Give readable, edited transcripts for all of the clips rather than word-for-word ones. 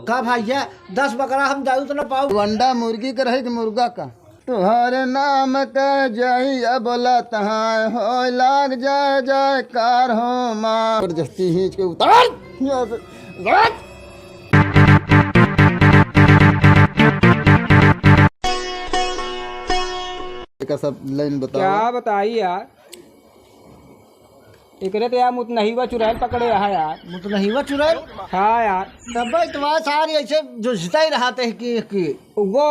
का भैया 10 बकरा हम जाऊ तो ना पाऊ। अंडा मुर्गी का रहे कि मुर्गा का? तुम्हारे नाम का जहिया बोला तहाँ हो लाग जाए जाए कार हो माँ जबरदस्ती खींच के उतार यहाँ से, रख। का सब लाइन बताओ। क्या बताई यार, एकरे तो यार मुत नहीं हुआ चुराइल पकड़े रहा यार। मुझे नहीं हुआ चुराइल। हाँ यार, तब तुम्हारे सारी ऐसे जो जिता ही रहा थे कि वो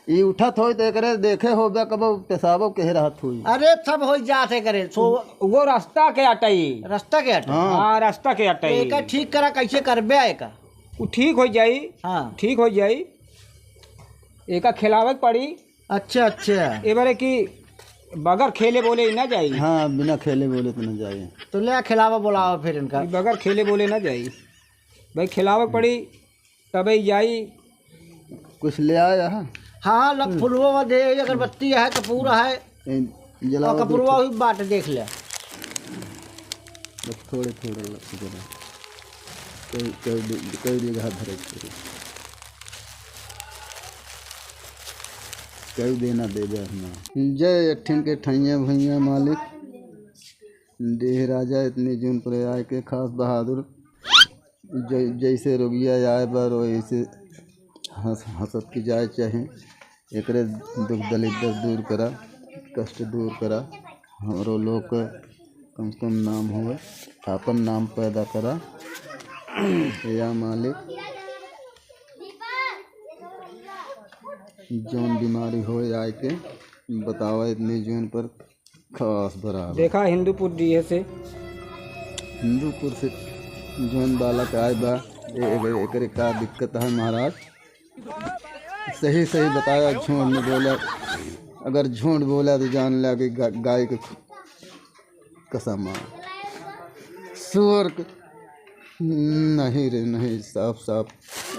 ये उठत हो तो एकरे देखे हो बे कब पेशाबो के रहत हुई। अरे सब हो जाते करे सो वो रास्ता के अटई। रास्ता के हट। हाँ रास्ता के अटई। एका ठीक करा कैसे करबे एका? वो ठीक हो जाई। हाँ ठीक हो जाई। एका खिलावत पड़ी। अच्छा अच्छा। ए बारे की बगैर खेले बोले ना जाई। हाँ बिना खेले बोले तो न जाए। तो ले खिलावा बुलाओ फिर इनका। बगैर खेले बोले ना जाई भाई, खिलावत पड़ी तब ही जाई। कुछ ले आया है? हाँ लग फुलवा दे, अगरबत्ती है, कपूर है जला और कपूरवा भी बाट देख ले। थोड़े थोड़े कई जगह धरे कई देना दे जय अठिन के ठैया भैया मालिक देह राजा इतनी जून पर आए के खास बहादुर जैसे रोगिया आए बार वैसे हंसत की जाए चाहे एकरे दुख दलिद्र दूर करा, कष्ट दूर करा, हमारो लोग का कम से कम नाम हो, अपन नाम पैदा करा या मालिक। जौन बीमारी हो आए के बतावा इतनी जून पर खास बराबर। देखा हिंदूपुर डीए से हिंदूपुर से जौन बालक आए बा एकरे का दिक्कत है महाराज? सही सही बताया, झूठ नहीं बोला। अगर झूठ बोला तो जान लिया कि गाय के कसम सुअर नहीं रे नहीं, साफ साफ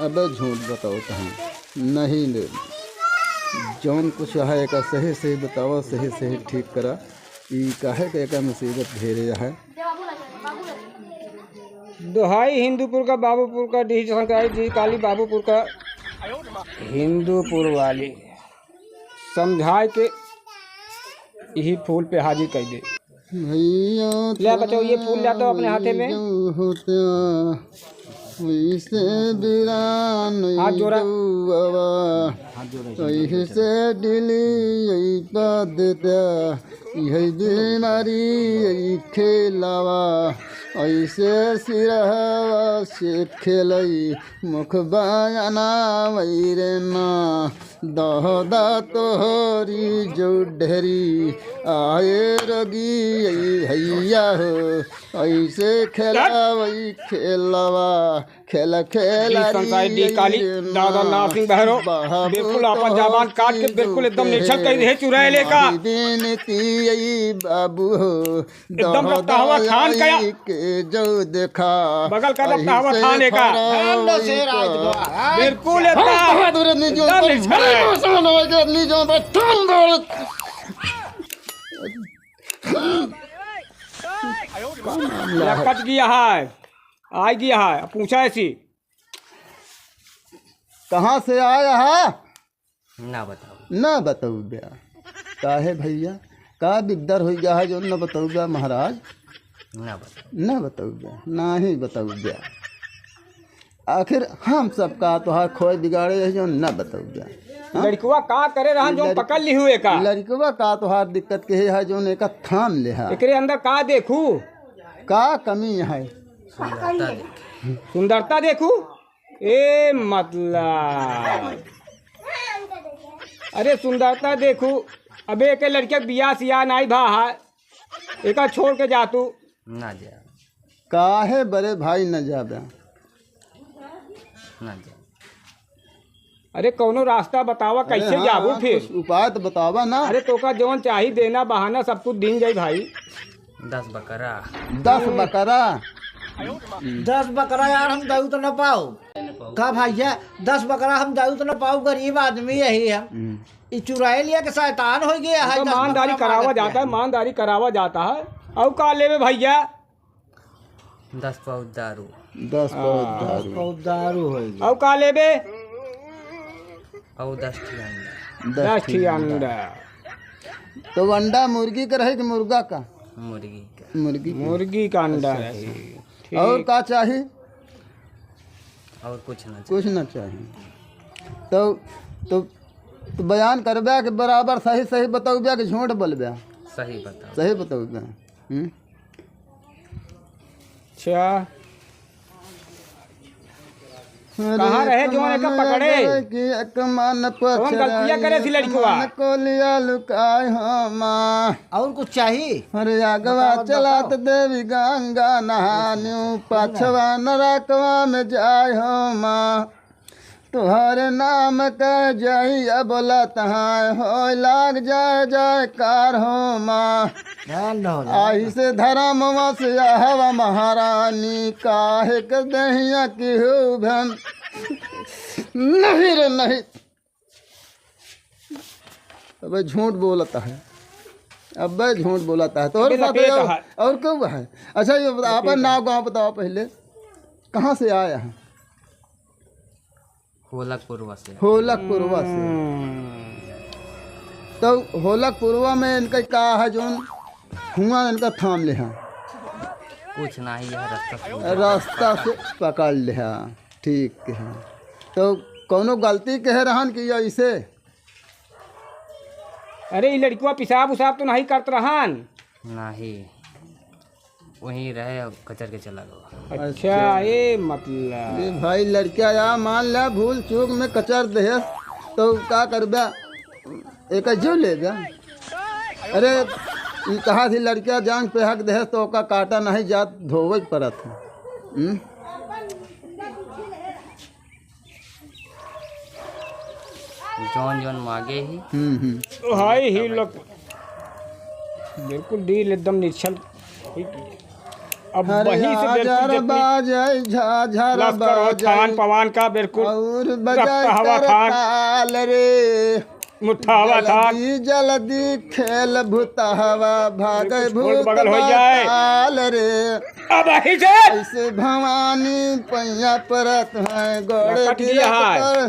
अब झूठ बताओ कहीं नहीं रे। जौन कुछ है का सही सही बताओ, सही सही ठीक करा। ये काहे के का मुसीबत घेरे है। दोहाई हिंदूपुर का, बाबूपुर का, डी शंकराई जी काली बाबूपुर का, हिंदूपुर वाली समझाए के यही फूल पे हाजिर कर दे। भैया ले बच्चों ये फूल ले तो अपने हाथे में। हाथ जोड़ा। से दिली यही पा देता यही बीमारी यही खेलावा ऐसे सिरहवा से खेलई मुख बयाना वैरे माँ दहदा तोहरी जो ढेरी आए रोगी भैया हो ऐसे खेला वही खेलवा खेला खेला काली दादा नाथ सिंह बहरो बिल्कुल अपन जबान काट के बिल्कुल एकदम निश्चल कर दे चुराए का बाबू हो एकदम रखता हुआ खान का जो देखा बगल का रखता हुआ खाने का बिल्कुल कट गया है, आ गया है। पूछा ऐसी कहाँ से आया है? ना बताऊ ब्या काहे भैया का दिग्दर हो गया है जो न बताऊ ब्या महाराज? ना बताऊ ब्या ना ही बताऊ ब्या। आखिर हम सबका तो हाथ खोए बिगाड़े है जो न बताऊ ब्या। लड़कुआ का करे रहा जो पकड़ ली हुए का लड़कुआ का तो हाथ दिक्कत के है जो ने का थाम ले है। एकरे अंदर का देखू का कमी है? सुंदरता देखू ए मतलब अरे सुंदरता देखू। अबे एक लड़के बिया सिया नाई भा है एक छोड़ के जा तू ना जा। काहे बड़े भाई न जाबे ना जा। अरे कौनो रास्ता बतावा कैसे जाबू फिर? उपाय तो बतावा ना। अरे तो का जौन चाहिए देना बहाना सब कुछ दिन जाई भाई। 10 बकरा 10 बकरा यार हम दाऊ तो न पाओ का भैया? 10 बकरा हम दाऊ तो न पाओ, गरीब आदमी यही हम चुराए लिया के शैतान हो गया है। ईमानदारी करावा जाता है, ईमानदारी करावा जाता है। और का लेवे भैया? 10 पाउच दारू 10 पाउच दारू। बहुत दारू होगी। और का लेबे? और 10 ठी अंडा 10 ठी अंडा। तो अंडा मुर्गी का रहे कि मुर्गा का? मुर्गी का। मुर्गी का अंडा रही। ठीक। और का चाहिए? और कुछ ना कुछ ना चाहिए। तो बयान करबे कि बराबर सही सही बताऊबे कि झूठ बोलबे? सही बताओ। सही बताऊबे। अच्छा कहाँ रहे जो एक पकड़े? कौन गलतियाँ करे थी लड़किवा? को लिया लुकाय हो माँ। और कुछ चाहिए? अरे आगवा चलात देवी गंगा नहान्यू पाछवा नरकवा में जाय हो माँ। तुहरे नाम कह जहिया बोला तहाँ हो लाग जाय जाय कार हो माँ। आई से धर्म से हवा महारानी काहे कर दहिया की हो भम। नहीं रे नहीं। अब झूठ बोलता है, अब झूठ बोलता है। तो और क्यों है? अच्छा ये आप नाम गाँव बताओ पहले, कहाँ से आया है? होलकपुरवा से। होलकपुरवा से। तो होलकपुरवा में इनका का है जो हुआ इनका थाम ले हैं? कुछ ना ही है, रास्ता से पकड़ ले। ठीक है। तो कोनो गलती कह रहन कि ऐसे? अरे ये लड़कियाँ पिसाब उसाब तो नहीं करत रहन? नहीं, वहीं रहे और कचर के चला गया। अच्छा ये मतलब ये भाई लड़किया या मान ले भूल चूक में कचर दे तो का करबे? एक जो ले जा। अरे ये कहा थी लड़किया जांग पे हक दे तो का काटा नहीं जात धोवे पड़त है। जौन जौन मांगे ही हाय ही लोग बिल्कुल डील एकदम निश्चल। अब वहीं से थान पवान का बिल्कुल और हवा थान रे मुठावा थान जल्दी खेल भूत हवा भागे भूत बगल हो जाए रे। अब वहीं से ऐसे भवानी पैया परत है गोड़े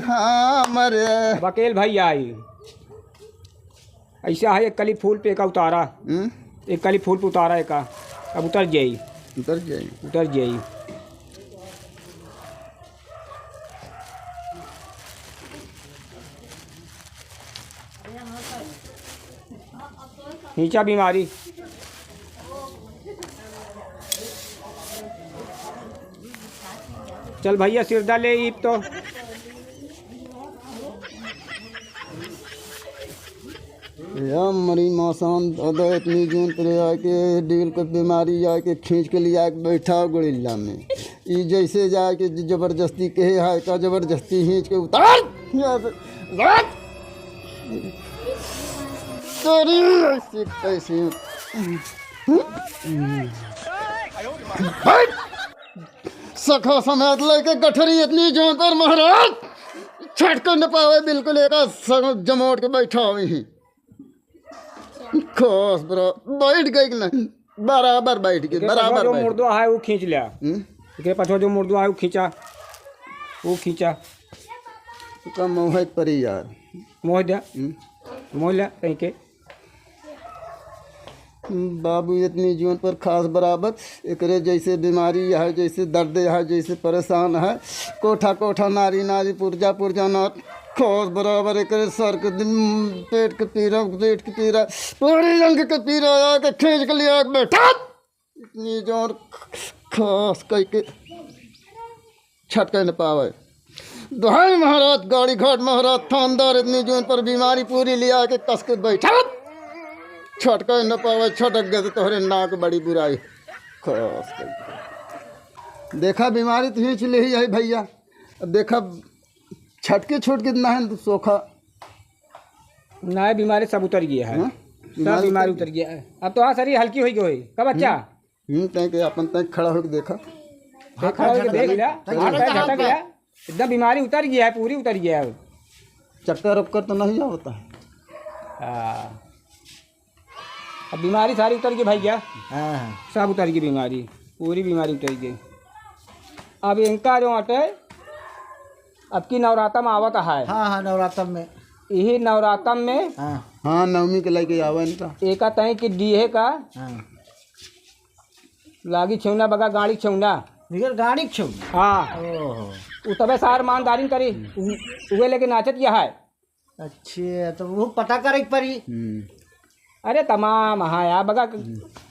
हमरे बकेल भाई आई। ऐसा है एक कली फूल पे का उतारा, एक कली फूल पे उतारा एक का अब उतर जाई उतर जाई। नीचा बीमारी चल भैया सिरदा ले ईप तो मरी मौसम अदा इतनी जून पर आके डील को बीमारी आके खींच के लिया बैठा गुड़िल्ला में ये जैसे जाके जबरदस्ती कहे हाय का जबरदस्ती खींच के उतार कैसे सखा समेत लेके गठरी इतनी जोन पर महाराज छट कर न पावे बिल्कुल एक जमोट के बैठा हुई खोस ब्रो बैठ गई कि नहीं? बराबर बैठ गई बराबर। जो मुर्दवा है वो खींच लिया के पाछो जो मुर्दवा है वो खींचा का मोह परी यार मोह दिया मोह लिया कहीं के बाबू इतनी जीवन पर खास बराबर एकरे जैसे बीमारी है जैसे दर्द है जैसे परेशान है कोठा कोठा नारी नारी पुरजा पुरजा नार खोस बराबर एकरे सर के पेट के पीरा पूरी रंग के पीरा आके खींच के लिया बैठा इतनी जोर खास कह के छटक न पावे। दुहाई महाराज गाड़ी घाट महाराज थानदार इतनी जोन पर बीमारी पूरी लिया के कस के बैठा छटक न पावे छटक गए तो तोहरे नाक बड़ी बुराई खास देखा बीमारी तो खींच ले ही है भैया। अब देखा छटके छूट कितना है सोखा ना बीमारी सब उतर गया है सब बीमारी उतर गया है। अब तो हाँ शरीर हल्की हो गई का बच्चा तय अपन तय खड़ा होकर देखा खड़ा होकर देख लिया झटक गया एकदम बीमारी उतर गया है पूरी उतर गया है। चक्कर उपकर तो नहीं होता है। अब बीमारी सारी उतर गई भैया सब उतर गई बीमारी। पूरी बीमारी उतर गई। अब इनका जो अटे अब की नवरात्र में आवत है। हाँ हाँ नवरात्र में। यही नवरात्र में हाँ हाँ नवमी के लेके आवा इनका। एक तय कि डीहे का हाँ लागी छौना बगा गाड़ी छौना। निकल गाड़ी छो। हाँ ओहो वो तबे सार मानदारी करी उहे लेके नाचत यह है। अच्छे तो वो पता करे परी। अरे तमाम हाँ यार बगा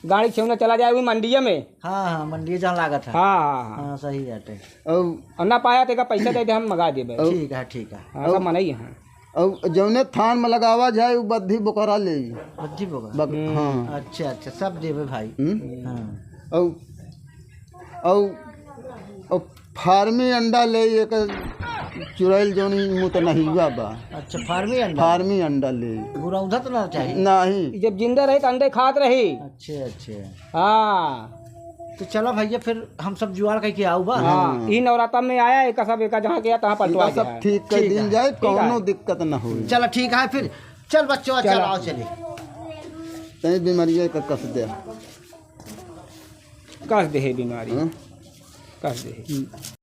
गाड़ी छौना चला जाए वही मंडिया में। हाँ हाँ मंडी जहाँ लागत है। हाँ हाँ हाँ सही बात है। और ना पाया तेका पैसा दे दे हम मंगा देबे। ठीक है ठीक है। हाँ सब मनाई है। और जौने थान में लगावा जाए वो बद्धी बोकरा ले। बद्धी बोगा। हाँ अच्छा अच्छा सब देवे भाई। हाँ और फार्मी अंडा ले एक चुड़ैल जोनी मुँह तो नहीं हुआ बा। अच्छा फार्मी अंडा। फार्मी अंडा ले बुरा उधर तो ना चाहिए। नहीं जब जिंदा रही तो अंडे खात रही। अच्छे अच्छे हाँ तो चलो भैया फिर हम सब जुआड़ करके आओ बा। हाँ ये नवरात्र में आया एक सब एक जहाँ गया तहाँ पलटवा इनका सब ठीक कर दिन जाए कौनो दिक्कत न हो। चलो ठीक है फिर चल बच्चों चल आओ चले। तई बीमारियाँ का कस दे कस दे बीमारी हाँ? कस दे।